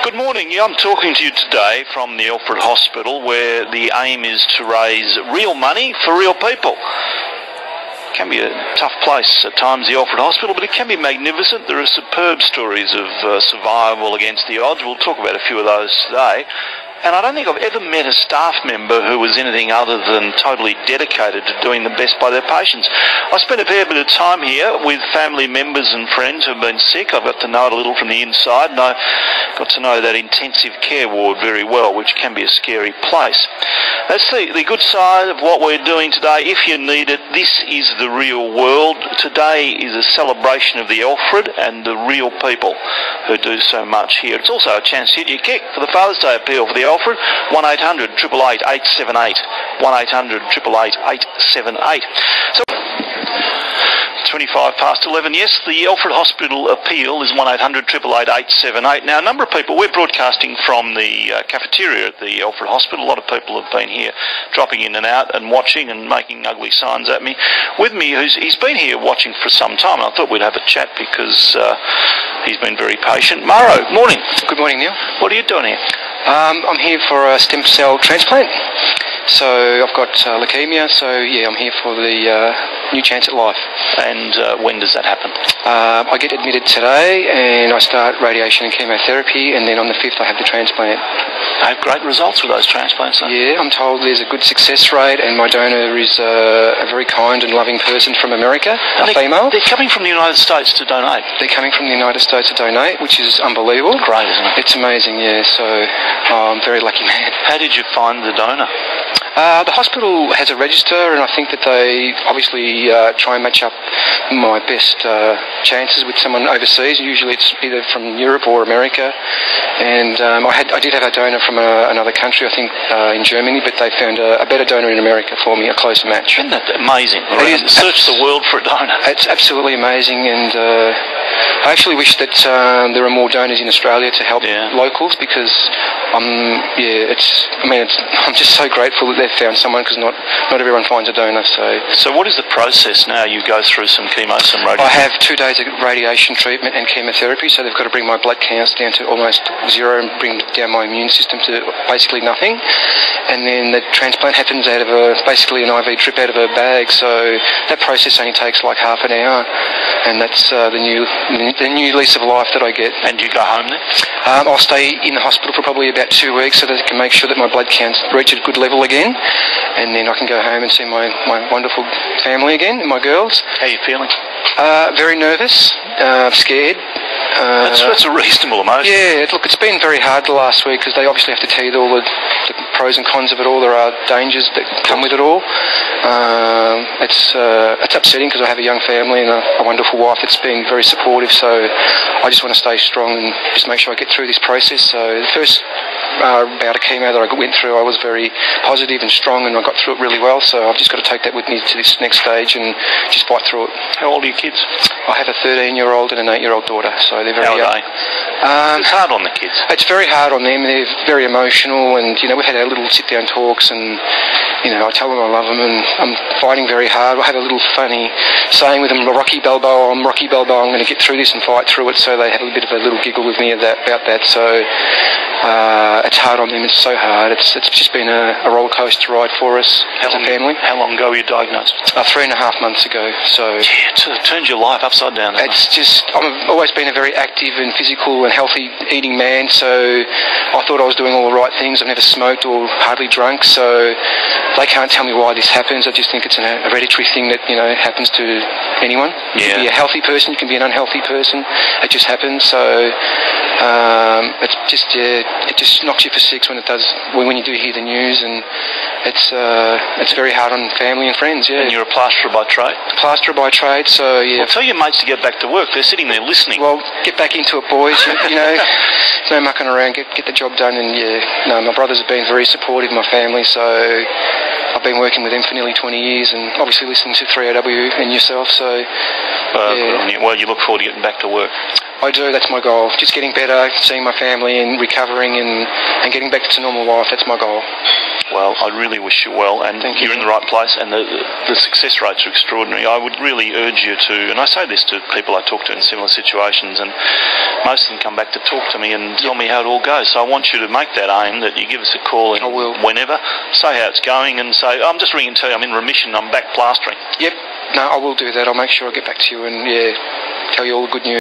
Good morning. Yeah, I'm talking to you today from the Alfred Hospital, where the aim is to raise real money for real people. It can be a tough place at times, the Alfred Hospital, but it can be magnificent. There are superb stories of survival against the odds. We'll talk about a few of those today. And I don't think I've ever met a staff member who was anything other than totally dedicated to doing the best by their patients. I spent a fair bit of time here with family members and friends who've been sick. I've got to know it a little from the inside, and I got to know that intensive care ward very well, which can be a scary place. That's the good side of what we're doing today. If you need it, this is the real world. Today is a celebration of the Alfred and the real people who do so much here. It's also a chance to hit your kick for the Father's Day appeal for the Alfred. 1800 888 878. 1800 888 878. So 25 past 11. Yes, the Alfred Hospital appeal is 1800 888 878. Now, a number of people, we're broadcasting from the cafeteria at the Alfred Hospital. A lot of people have been here dropping in and out and watching and making ugly signs at me. With me, he's been here watching for some time. I thought we'd have a chat because he's been very patient. Mauro, morning. Good morning, Neil. What are you doing here? I'm here for a stem cell transplant. So I've got leukemia, so yeah, I'm here for the new chance at life. And when does that happen? I get admitted today and I start radiation and chemotherapy, and then on the 5th I have the transplant. I have great results with those transplants, though. Yeah, I'm told there's a good success rate, and my donor is a very kind and loving person from America, a female. They're coming from the United States to donate. They're coming from the United States to donate, which is unbelievable. Great, isn't it? It's amazing, yeah, so I'm a very lucky man. How did you find the donor? The hospital has a register, and I think that they obviously try and match up my best chances with someone overseas. Usually it's either from Europe or America. And I did have a donor from another country, I think in Germany, but they found a better donor in America for me, a closer match. Isn't that amazing? Search the world for a donor. It's absolutely amazing, and I actually wish that there were more donors in Australia to help locals, because I'm just so grateful that they've found someone, because not everyone finds a donor. So what is the process now? You go through some chemo, some radiation? I have 2 days of radiation treatment and chemotherapy, so they've got to bring my blood counts down to almost zero and bring down my immune system to basically nothing. And then the transplant happens out of basically an IV drip out of a bag, so that process only takes like half an hour, and that's the new lease of life that I get. And do you go home then? I'll stay in the hospital for probably about 2 weeks so that they can make sure that my blood counts reach a good level again, and then I can go home and see my wonderful family again, and my girls. How are you feeling? Very nervous, scared. That's a reasonable emotion. Yeah, look, it's been very hard the last week, because they obviously have to tell you all the pros and cons of it all. There are dangers that come with it all. It's upsetting, because I have a young family and a wonderful wife that's been very supportive, so I just want to stay strong and just make sure I get through this process. So the first bout of chemo that I went through, I was very positive and strong, and I got through it really well, so I've just got to take that with me to this next stage and just fight through it. How old are your kids? I have a 13-year-old and an 8-year-old daughter, so they're very young. How are they? It's hard on the kids. It's very hard on them. They're very emotional, and we've had our little sit-down talks, and I tell them I love them, and I'm fighting very hard. I have a little funny saying with them, Rocky Balboa, I'm Rocky Balboa, I'm going to get through this and fight through it, so they have a bit of a little giggle with me about that, so it's hard on them. It's so hard. It's just been a roller coaster ride for us as a family. How long ago were you diagnosed? 3.5 months ago. So it turns your life upside down. I've always been a very active and physical and healthy eating man, so I thought I was doing all the right things. I've never smoked or hardly drunk, so they can't tell me why this happens. I just think it's an hereditary thing that happens to anyone. Yeah. You can be a healthy person, you can be an unhealthy person. It just happens. So it just knocks you for six when it does. When you do hear the news, and it's very hard on family and friends. Yeah. And you're a plasterer by trade. Plasterer by trade. So yeah. Well, tell your mates to get back to work. They're sitting there listening. Well, get back into it, boys. No mucking around. Get the job done. And my brothers have been very supportive. My family. So I've been working with them for nearly 20 years, and obviously listening to 3AW and yourself. So well, you look forward to getting back to work. I do. That's my goal. Just getting better, seeing my family and recovering and getting back to normal life. That's my goal. Well, I really wish you well, and you're in the right place, and the success rates are extraordinary. I would really urge you to, and I say this to people I talk to in similar situations, and most of them come back to talk to me and tell me how it all goes. So I want you to make that aim, that you give us a call whenever, say how it's going, and say, I'm just ringing to tell you I'm in remission, I'm back plastering. Yep, no, I will do that. I'll make sure I get back to you and, tell you all the good news.